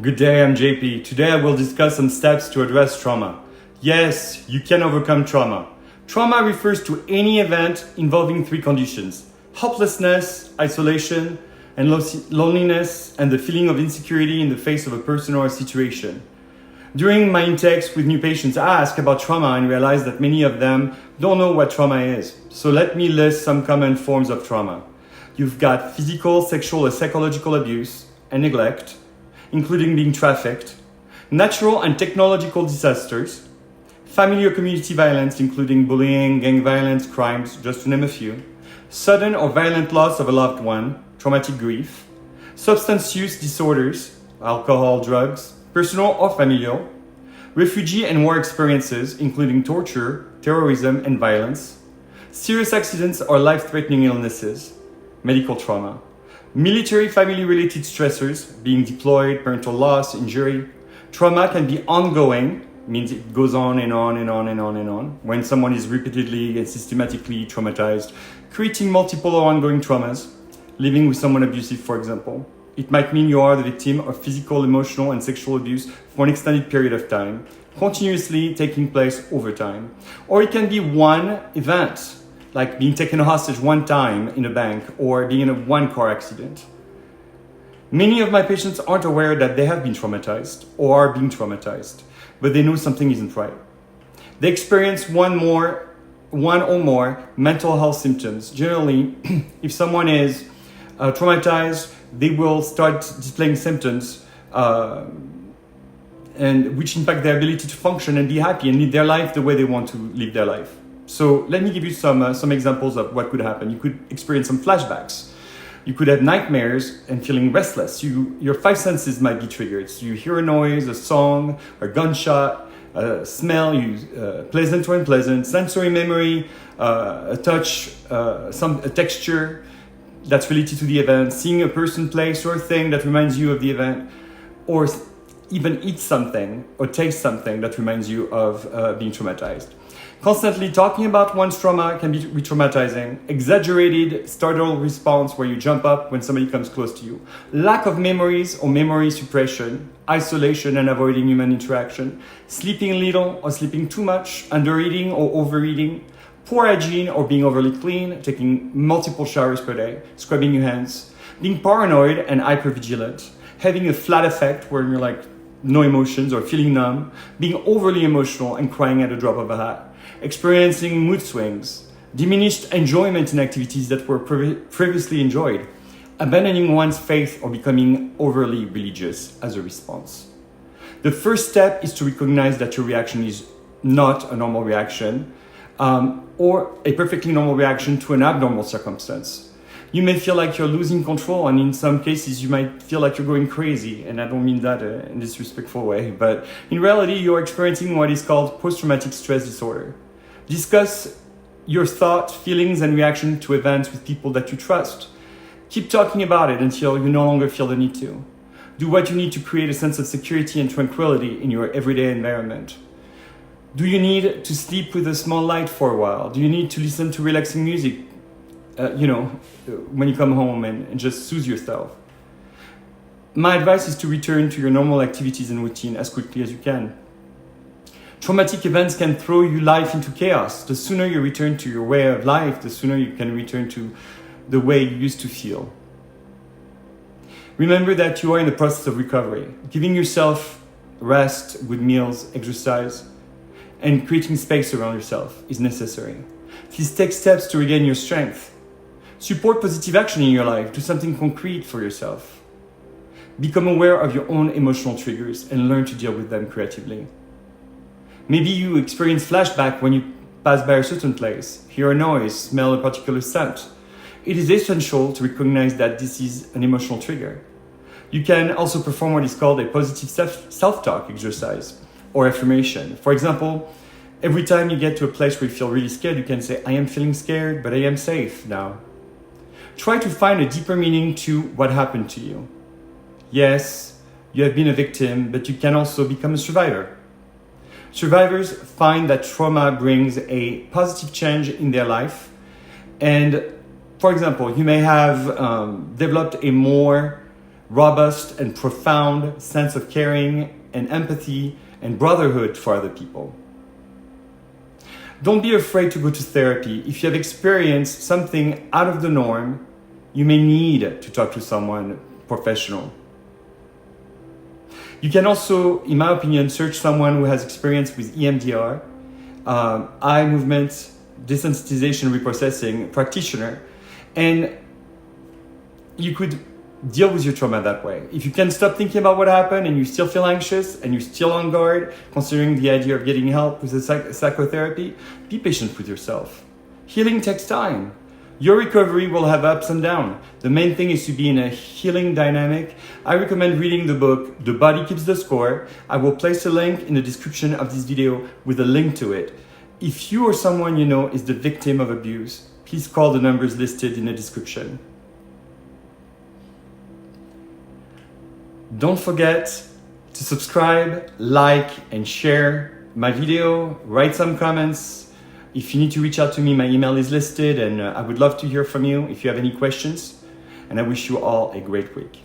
Good day, I'm JP. Today I will discuss some steps to address trauma. Yes, you can overcome trauma. Trauma refers to any event involving three conditions: helplessness, isolation, and loneliness, and the feeling of insecurity in the face of a person or a situation. During my intakes with new patients, I ask about trauma and realize that many of them don't know what trauma is. So let me list some common forms of trauma. You've got physical, sexual, or psychological abuse and neglect, including being trafficked, natural and technological disasters, family or community violence, including bullying, gang violence, crimes, just to name a few, sudden or violent loss of a loved one, traumatic grief, substance use disorders, alcohol, drugs, personal or familial, refugee and war experiences, including torture, terrorism, and violence, serious accidents or life-threatening illnesses, medical trauma, military family-related stressors, being deployed, parental loss, injury. Trauma can be ongoing, means it goes on and on and on and on and on, when someone is repeatedly and systematically traumatized, creating multiple or ongoing traumas, living with someone abusive, for example. It might mean you are the victim of physical, emotional, and sexual abuse for an extended period of time, continuously taking place over time. Or it can be one event, like being taken hostage one time in a bank or being in a one-car accident. Many of my patients aren't aware that they have been traumatized or are being traumatized, but they know something isn't right. They experience one or more mental health symptoms. Generally, if someone is traumatized, they will start displaying symptoms and which impact their ability to function and be happy and live their life the way they want to live their life. So let me give you some examples of what could happen. You could experience some flashbacks. You could have nightmares and feeling restless. Your five senses might be triggered. So you hear a noise, a song, a gunshot, a smell, pleasant or unpleasant, sensory memory, a touch, a texture that's related to the event, seeing a person, place, or thing that reminds you of the event, or even eat something or taste something that reminds you of being traumatized. Constantly talking about one's trauma can be re-traumatizing. Exaggerated startle response where you jump up when somebody comes close to you. Lack of memories or memory suppression. Isolation and avoiding human interaction. Sleeping little or sleeping too much. Undereating or overeating. Poor hygiene or being overly clean. Taking multiple showers per day. Scrubbing your hands. Being paranoid and hypervigilant. Having a flat affect where you're like no emotions or feeling numb. Being overly emotional and crying at a drop of a hat. Experiencing mood swings, diminished enjoyment in activities that were previously enjoyed, abandoning one's faith or becoming overly religious as a response. The first step is to recognize that your reaction is not a normal reaction or a perfectly normal reaction to an abnormal circumstance. You may feel like you're losing control, and in some cases you might feel like you're going crazy, and I don't mean that in a disrespectful way, but in reality you're experiencing what is called post-traumatic stress disorder. Discuss your thoughts, feelings, and reaction to events with people that you trust. Keep talking about it until you no longer feel the need to. Do what you need to create a sense of security and tranquility in your everyday environment. Do you need to sleep with a small light for a while? Do you need to listen to relaxing music, when you come home and just soothe yourself? My advice is to return to your normal activities and routine as quickly as you can. Traumatic events can throw your life into chaos. The sooner you return to your way of life, the sooner you can return to the way you used to feel. Remember that you are in the process of recovery. Giving yourself rest with meals, exercise, and creating space around yourself is necessary. Please take steps to regain your strength. Support positive action in your life. Do something concrete for yourself. Become aware of your own emotional triggers and learn to deal with them creatively. Maybe you experience flashback when you pass by a certain place, hear a noise, smell a particular scent. It is essential to recognize that this is an emotional trigger. You can also perform what is called a positive self-talk exercise or affirmation. For example, every time you get to a place where you feel really scared, you can say, I am feeling scared, but I am safe now. Try to find a deeper meaning to what happened to you. Yes, you have been a victim, but you can also become a survivor. Survivors find that trauma brings a positive change in their life. And for example, you may have developed a more robust and profound sense of caring and empathy and brotherhood for other people. Don't be afraid to go to therapy. If you have experienced something out of the norm, you may need to talk to someone professional. You can also, in my opinion, search someone who has experience with EMDR, eye movement, desensitization reprocessing practitioner, and you could deal with your trauma that way. If you can stop thinking about what happened and you still feel anxious and you're still on guard, considering the idea of getting help with the psychotherapy, be patient with yourself. Healing takes time. Your recovery will have ups and downs. The main thing is to be in a healing dynamic. I recommend reading the book, The Body Keeps the Score. I will place a link in the description of this video with a link to it. If you or someone you know is the victim of abuse, please call the numbers listed in the description. Don't forget to subscribe, like, and share my video. Write some comments. If you need to reach out to me, my email is listed, and I would love to hear from you if you have any questions. And I wish you all a great week.